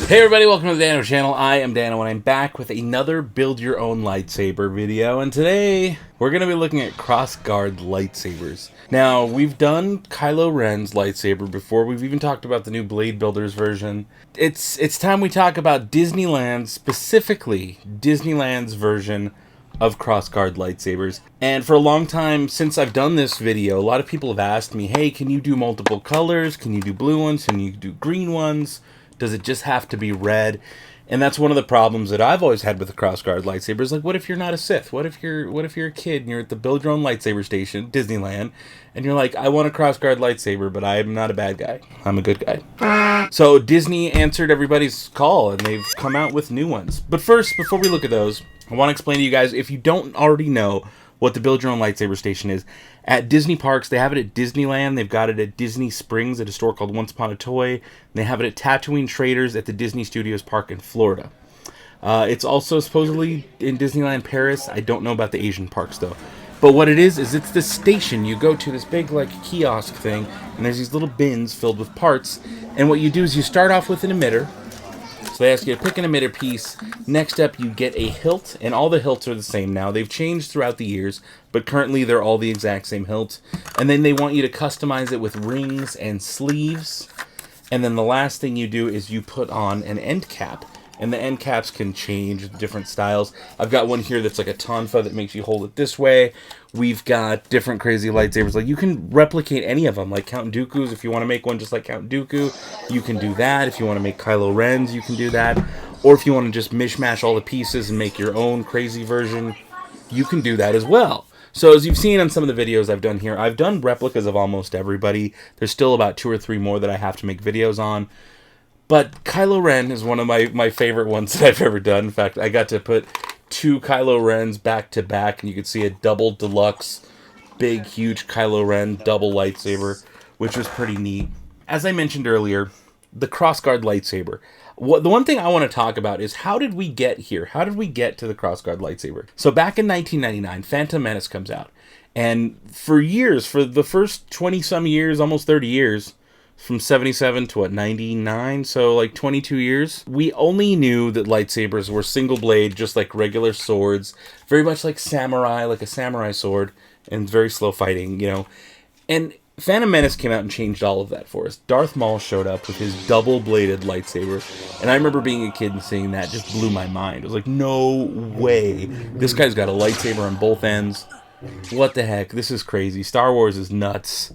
Hey everybody, welcome to the Dano channel. I am Dano and I'm back with another build your own lightsaber video, and today we're going to be looking at Cross Guard lightsabers. Now, we've done Kylo Ren's lightsaber before. We've even talked about the new Blade Builders version. It's time we talk about Disneyland, specifically Disneyland's version of Cross Guard lightsabers. And for a long time since I've done this video, a lot of people have asked me, hey, can you do multiple colors? Can you do blue ones? Can you do green ones? Does it just have to be red? And that's one of the problems that I've always had with the Cross Guard lightsabers. Like, what if you're not a Sith? What if you're a kid and you're at the build your own lightsaber station, Disneyland, and you're like, I want a Cross Guard lightsaber, but I'm not a bad guy. I'm a good guy. So Disney answered everybody's call and they've come out with new ones. But first, before we look at those, I want to explain to you guys, if you don't already know what the build your own lightsaber station is, at Disney parks, they have it at Disneyland, they've got it at Disney Springs at a store called Once Upon a Toy, and they have it at Tatooine Traders at the Disney Studios Park in Florida. It's also supposedly in Disneyland Paris. I don't know about the Asian parks though. But what it is it's this station. You go to this big like kiosk thing, and there's these little bins filled with parts, and what you do is you start off with an emitter. So they ask you to pick an emitter piece. Next up, you get a hilt, and all the hilts are the same now. They've changed throughout the years, but currently they're all the exact same hilt. And then they want you to customize it with rings and sleeves. And then the last thing you do is you put on an end cap. And the end caps can change with different styles. I've got one here that's like a tonfa that makes you hold it this way. We've got different crazy lightsabers. Like, you can replicate any of them, like Count Dooku's. If you want to make one just like Count Dooku, you can do that. If you want to make Kylo Ren's, you can do that. Or if you want to just mishmash all the pieces and make your own crazy version, you can do that as well. So as you've seen on some of the videos I've done here, I've done replicas of almost everybody. There's still about 2 or 3 more that I have to make videos on. But Kylo Ren is one of my favorite ones that I've ever done. In fact, I got to put 2 Kylo Rens back to back, and you could see a double deluxe, big, huge Kylo Ren double lightsaber, which was pretty neat. As I mentioned earlier, the Cross Guard lightsaber. The one thing I want to talk about is, how did we get here? How did we get to the Cross Guard lightsaber? So back in 1999, Phantom Menace comes out. And for years, for the first 20-some years, almost 30 years, from 77 to 99, so like 22 years, we only knew that lightsabers were single blade, just like regular swords, very much like samurai, like a samurai sword, and very slow fighting, you know. And Phantom Menace came out and changed all of that for us. Darth Maul showed up with his double-bladed lightsaber, and I remember being a kid and seeing that, just blew my mind. I was like, no way, this guy's got a lightsaber on both ends. What the heck, this is crazy. Star Wars is nuts.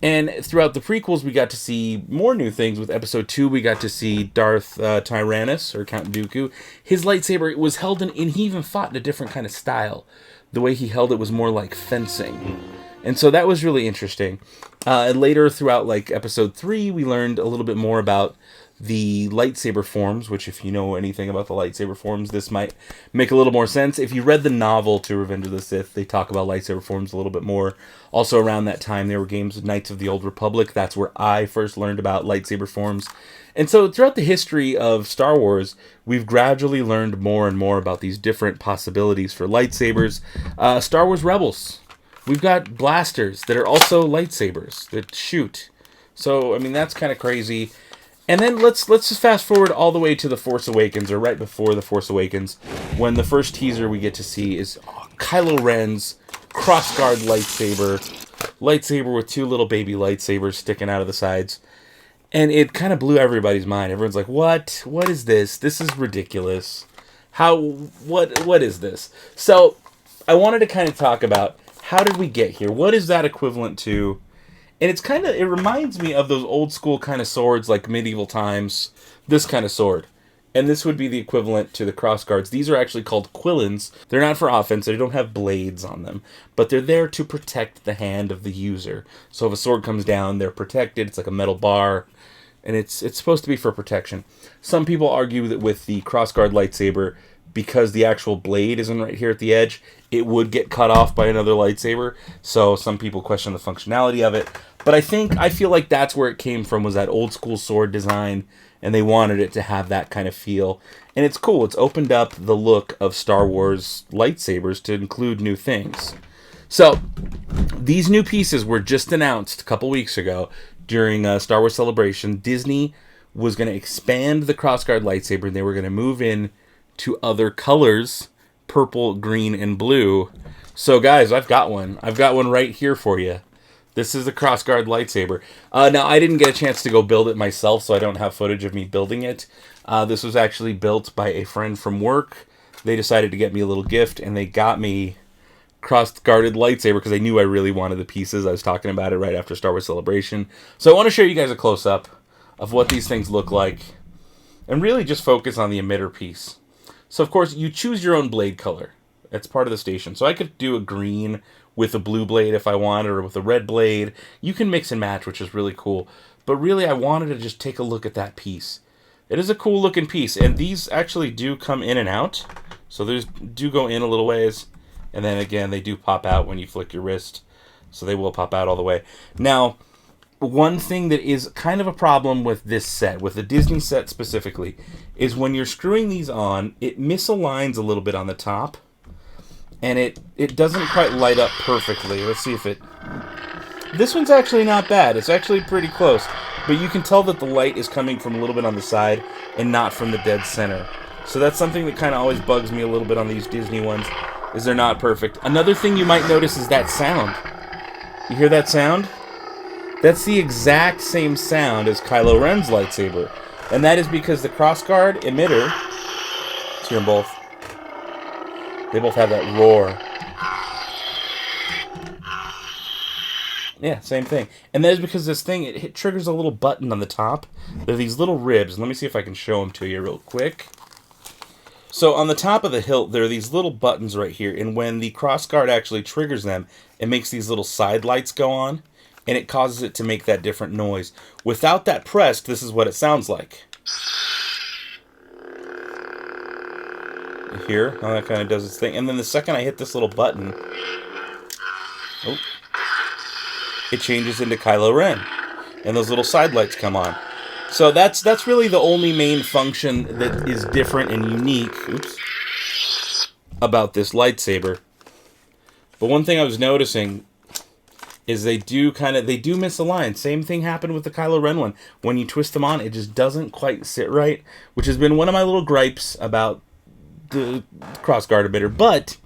And throughout the prequels, we got to see more new things. With Episode 2, we got to see Darth Tyrannus, or Count Dooku. His lightsaber was held in, and he even fought in a different kind of style. The way he held it was more like fencing. And so that was really interesting. And later, throughout like Episode 3, we learned a little bit more about the lightsaber forms, which, if you know anything about the lightsaber forms, this might make a little more sense. If you read the novel to Revenge of the Sith, they talk about lightsaber forms a little bit more. Also around that time, there were games of Knights of the Old Republic. That's where I first learned about lightsaber forms. And so throughout the history of Star Wars, we've gradually learned more and more about these different possibilities for lightsabers. Star Wars Rebels. We've got blasters that are also lightsabers that shoot. So, I mean, that's kind of crazy. And then let's just fast forward all the way to The Force Awakens, or right before The Force Awakens, when the first teaser we get to see is Kylo Ren's Cross Guard lightsaber with 2 little baby lightsabers sticking out of the sides. And it kind of blew everybody's mind. Everyone's like, what? What is this? This is ridiculous. What is this? So I wanted to kind of talk about, how did we get here? What is that equivalent to? And it reminds me of those old school kind of swords, like medieval times, this kind of sword. And this would be the equivalent to the Cross Guards. These are actually called quillins. They're not for offense, they don't have blades on them, but they're there to protect the hand of the user. So if a sword comes down, they're protected. It's like a metal bar, and it's supposed to be for protection. Some people argue that with the Cross Guard lightsaber, because the actual blade isn't right here at the edge, it would get cut off by another lightsaber. So some people question the functionality of it. But I feel like that's where it came from, was that old school sword design, and they wanted it to have that kind of feel. And it's cool. It's opened up the look of Star Wars lightsabers to include new things. So these new pieces were just announced a couple weeks ago during Star Wars Celebration. Disney was going to expand the Cross Guard lightsaber, and they were going to move in to other colors, purple, green, and blue. So guys, I've got one. I've got one right here for you. This is the Cross Guard lightsaber. Now, I didn't get a chance to go build it myself, so I don't have footage of me building it. This was actually built by a friend from work. They decided to get me a little gift, and they got me cross-guarded lightsaber because they knew I really wanted the pieces. I was talking about it right after Star Wars Celebration. So I want to show you guys a close-up of what these things look like, and really just focus on the emitter piece. So, of course, you choose your own blade color. That's part of the station. So I could do a green with a blue blade if I wanted, or with a red blade. You can mix and match, which is really cool. But really, I wanted to just take a look at that piece. It is a cool looking piece, and these actually do come in and out. So these do go in a little ways, and then again, they do pop out when you flick your wrist. So they will pop out all the way. Now, one thing that is kind of a problem with this set, with the Disney set specifically, is when you're screwing these on, it misaligns a little bit on the top. And it doesn't quite light up perfectly. Let's see if it... This one's actually not bad. It's actually pretty close. But you can tell that the light is coming from a little bit on the side and not from the dead center. So that's something that kind of always bugs me a little bit on these Disney ones, is they're not perfect. Another thing you might notice is that sound. You hear that sound? That's the exact same sound as Kylo Ren's lightsaber. And that is because the Cross Guard Emitter... Let's hear them both. They both have that roar. Yeah, same thing. And that is because this thing, it triggers a little button on the top. There are these little ribs. Let me see if I can show them to you real quick. So on the top of the hilt, there are these little buttons right here. And when the Cross Guard actually triggers them, it makes these little side lights go on. And it causes it to make that different noise. Without that pressed, this is what it sounds like. Here, how that kind of does its thing. And then the second I hit this little button, oh, it changes into Kylo Ren. And those little side lights come on. So that's really the only main function that is different and unique, oops, about this lightsaber. But one thing I was noticing is they do misalign. Same thing happened with the Kylo Ren one. When you twist them on, it just doesn't quite sit right, which has been one of my little gripes about the Cross Guard Emitter. But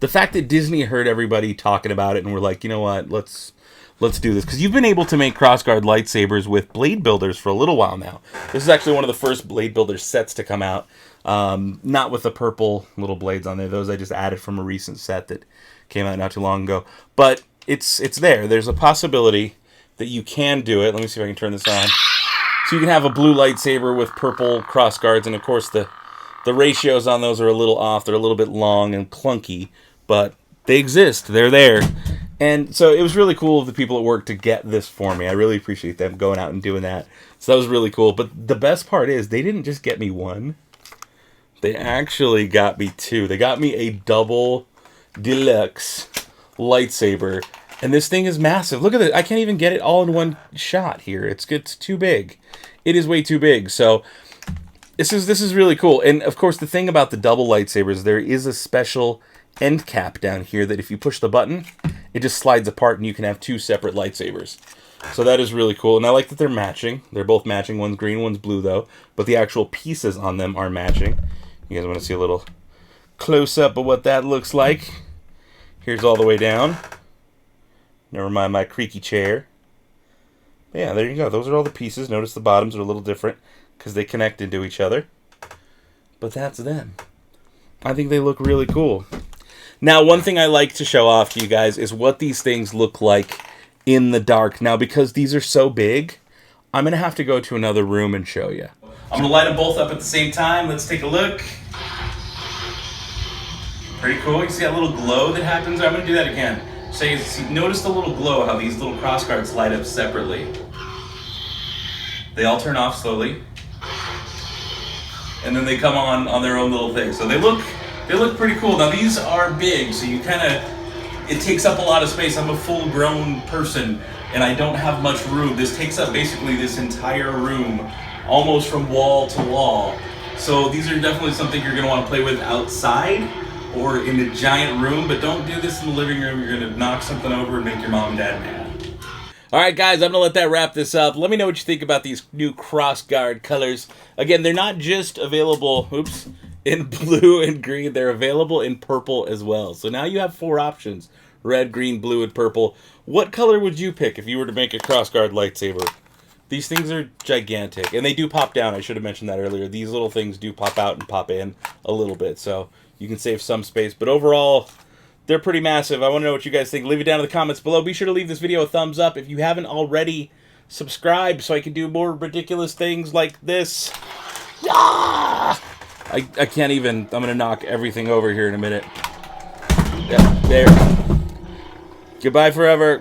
the fact that Disney heard everybody talking about it and were like, you know what, let's do this. Because you've been able to make Cross Guard lightsabers with blade builders for a little while now. This is actually one of the first blade builder sets to come out. Not with the purple little blades on there. Those I just added from a recent set that came out not too long ago. But it's there. There's a possibility that you can do it. Let me see if I can turn this on. So you can have a blue lightsaber with purple cross guards, and of course the ratios on those are a little off. They're a little bit long and clunky, but they exist. They're there. And so it was really cool of the people at work to get this for me. I really appreciate them going out and doing that. So that was really cool. But the best part is they didn't just get me one. They actually got me two. They got me a double deluxe lightsaber. And this thing is massive. Look at it. I can't even get it all in one shot here. It's too big. It is way too big. So this is really cool. And of course, the thing about the double lightsabers, there is a special end cap down here that if you push the button, it just slides apart and you can have two separate lightsabers. So that is really cool. And I like that they're matching. They're both matching. One's green, one's blue though. But the actual pieces on them are matching. You guys want to see a little close-up of what that looks like? Here's all the way down. Never mind my creaky chair. Yeah, there you go. Those are all the pieces. Notice the bottoms are a little different because they connect into each other. But that's them. I think they look really cool. Now, one thing I like to show off to you guys is what these things look like in the dark. Now, because these are so big, I'm going to have to go to another room and show you. I'm going to light them both up at the same time. Let's take a look. Pretty cool. You see that little glow that happens? I'm going to do that again. So you see, notice the little glow, how these little cross guards light up separately. They all turn off slowly. And then they come on their own little thing. So they look pretty cool. Now these are big, so you kind of, it takes up a lot of space. I'm a full-grown person, and I don't have much room. This takes up basically this entire room, almost from wall to wall. So these are definitely something you're going to want to play with outside or in a giant room, but don't do this in the living room. You're going to knock something over and make your mom and dad mad. Alright guys, I'm going to let that wrap this up. Let me know what you think about these new Cross Guard colors. Again, they're not just available, in blue and green. They're available in purple as well. So now you have 4 options. Red, green, blue, and purple. What color would you pick if you were to make a Cross Guard lightsaber? These things are gigantic. And they do pop down. I should have mentioned that earlier. These little things do pop out and pop in a little bit. So you can save some space. But overall, they're pretty massive. I want to know what you guys think. Leave it down in the comments below. Be sure to leave this video a thumbs up. If you haven't already, subscribe so I can do more ridiculous things like this. Ah! I can't even. I'm going to knock everything over here in a minute. Yeah, there. Goodbye forever.